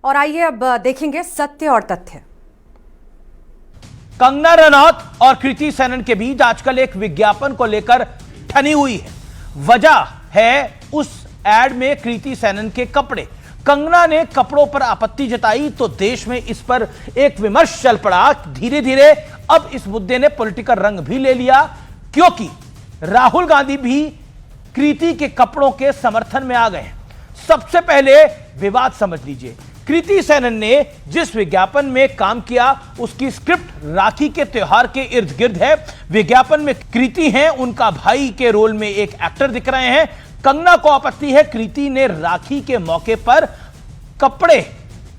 और आइए अब देखेंगे सत्य और तथ्य। कंगना रनौत और कृति सेनन के बीच आजकल एक विज्ञापन को लेकर ठनी हुई है। वजह है उस एड में कृति सेनन के कपड़े। कंगना ने कपड़ों पर आपत्ति जताई तो देश में इस पर एक विमर्श चल पड़ा। धीरे धीरे अब इस मुद्दे ने पॉलिटिकल रंग भी ले लिया, क्योंकि राहुल गांधी भी कृति के कपड़ों के समर्थन में आ गए हैं। सबसे पहले विवाद समझ लीजिए। कृति सेनन ने जिस विज्ञापन में काम किया उसकी स्क्रिप्ट राखी के त्योहार के इर्द गिर्द है। विज्ञापन में कृति हैं, उनका भाई के रोल में एक एक्टर दिख रहे हैं। कंगना को आपत्ति है कृति ने राखी के मौके पर कपड़े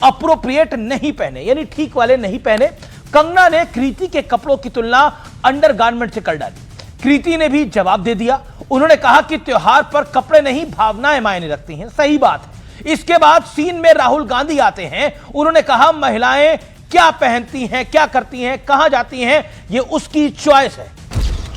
अप्रोप्रिएट नहीं पहने, यानी ठीक वाले नहीं पहने। कंगना ने कृति के कपड़ों की तुलना अंडरगारमेंट से कर डाली। कृति ने भी जवाब दे दिया। उन्होंने कहा कि त्योहार पर कपड़े नहीं, भावनाएं मायने रखती हैं। सही बात है। इसके बाद सीन में राहुल गांधी आते हैं। उन्होंने कहा महिलाएं क्या पहनती हैं, क्या करती हैं, कहां जाती हैं, ये उसकी चॉइस है।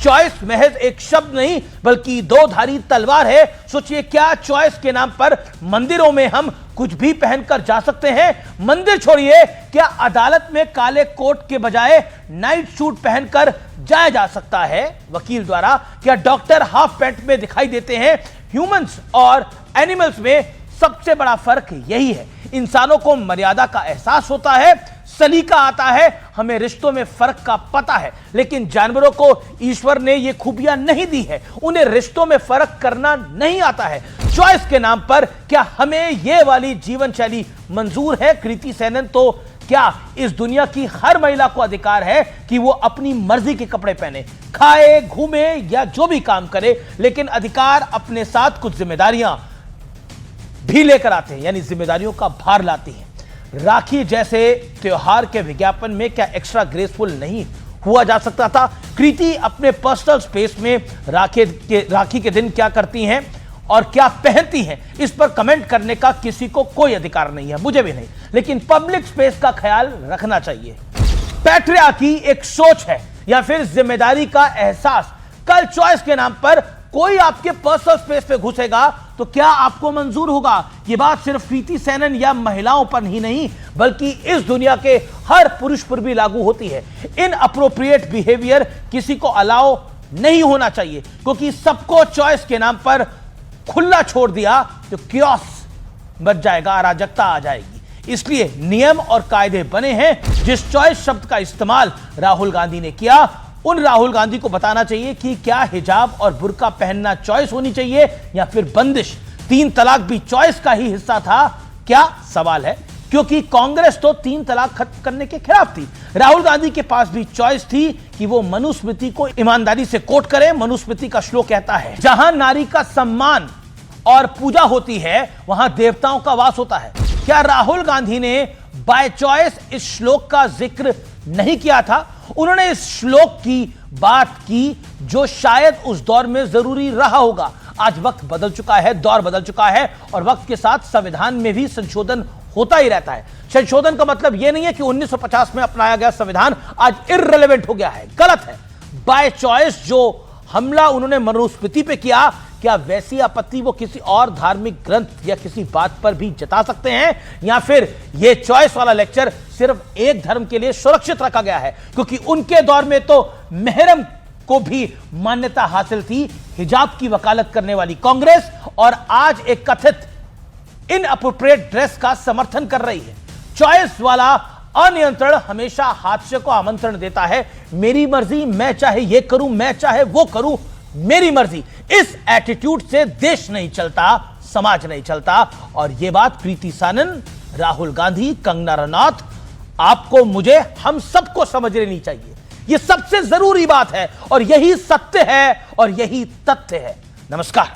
चॉइस महज एक शब्द नहीं बल्कि दो धारी तलवार है। सोचिए, क्या चॉइस के नाम पर मंदिरों में हम कुछ भी पहनकर जा सकते हैं? मंदिर छोड़िए, क्या अदालत में काले कोट के बजाय नाइट सूट पहनकर जाया जा सकता है वकील द्वारा? क्या डॉक्टर हाफ पैंट में दिखाई देते हैं? ह्यूमंस और एनिमल्स में सबसे बड़ा फर्क यही है। इंसानों को मर्यादा का एहसास होता है, सलीका आता है, हमें रिश्तों में फर्क का पता है। लेकिन जानवरों को ईश्वर ने ये खूबियां नहीं दी है, उन्हें रिश्तों में फर्क करना नहीं आता है। चॉइस के नाम पर क्या हमें ये वाली जीवन शैली मंजूर है? कृति सेनन, तो क्या इस दुनिया की हर महिला को अधिकार है कि वो अपनी मर्जी के कपड़े पहने, खाए, घूमे या जो भी काम करे, लेकिन अधिकार अपने साथ कुछ जिम्मेदारियां भी लेकर आते हैं, यानी जिम्मेदारियों का भार लाती हैं। राखी जैसे त्योहार के विज्ञापन में क्या एक्स्ट्रा ग्रेसफुल नहीं हुआ जा सकता था? कृति अपने पर्सनल स्पेस में राखी के दिन क्या करती हैं और क्या पहनती हैं, इस पर कमेंट करने का किसी को कोई अधिकार नहीं है, मुझे भी नहीं। लेकिन पब्लिक स्पेस का ख्याल रखना चाहिए। पैट्रियार्की एक सोच है या फिर जिम्मेदारी का एहसास? कल चॉइस के नाम पर कोई आपके पर्सनल स्पेस पे घुसेगा तो क्या आपको मंजूर होगा? यह बात सिर्फ कृति सेनन या महिलाओं पर ही नहीं बल्कि इस दुनिया के हर पुरुष पर भी लागू होती है। इन अप्रोप्रिएट बिहेवियर किसी को अलाउ नहीं होना चाहिए, क्योंकि सबको चॉइस के नाम पर खुला छोड़ दिया तो क्योस बच जाएगा, अराजकता आ जाएगी। इसलिए नियम और कायदे बने हैं। जिस चॉइस शब्द का इस्तेमाल राहुल गांधी ने किया, उन राहुल गांधी को बताना चाहिए कि क्या हिजाब और बुर्का पहनना चॉइस होनी चाहिए या फिर बंदिश? 3 तलाक भी चॉइस का ही हिस्सा था क्या? सवाल है, क्योंकि कांग्रेस तो 3 तलाक खत्म करने के खिलाफ थी। राहुल गांधी के पास भी चॉइस थी कि वो मनुस्मृति को ईमानदारी से कोट करें। मनुस्मृति का श्लोक कहता है, जहां नारी का सम्मान और पूजा होती है वहां देवताओं का वास होता है। क्या राहुल गांधी ने बाय चॉइस इस श्लोक का जिक्र नहीं किया था? उन्होंने इस श्लोक की बात की जो शायद उस दौर में जरूरी रहा होगा। आज वक्त बदल चुका है, दौर बदल चुका है और वक्त के साथ संविधान में भी संशोधन होता ही रहता है। संशोधन का मतलब यह नहीं है कि 1950 में अपनाया गया संविधान आज इररिलेवेंट हो गया है, गलत है। बाय चॉइस जो हमला उन्होंने मनुस्मृति पे किया, क्या वैसी आपत्ति वो किसी और धार्मिक ग्रंथ या किसी बात पर भी जता सकते हैं? या फिर ये चॉइस वाला लेक्चर सिर्फ एक धर्म के लिए सुरक्षित रखा गया है? क्योंकि उनके दौर में तो मेहरम को भी मान्यता हासिल थी, हिजाब की वकालत करने वाली कांग्रेस, और आज एक कथित इनअप्रोप्रिएट ड्रेस का समर्थन कर रही है। चॉइस वाला अनियंत्रण हमेशा हादसे को आमंत्रण देता है। मेरी मर्जी, मैं चाहे ये करूं, मैं चाहे वो करूं, मेरी मर्जी। इस एटीट्यूड से देश नहीं चलता, समाज नहीं चलता। और यह बात कृति सेनन, राहुल गांधी, कंगना रनौत, आपको, मुझे, हम सबको समझ लेनी चाहिए। यह सबसे जरूरी बात है और यही सत्य है और यही तथ्य है। नमस्कार।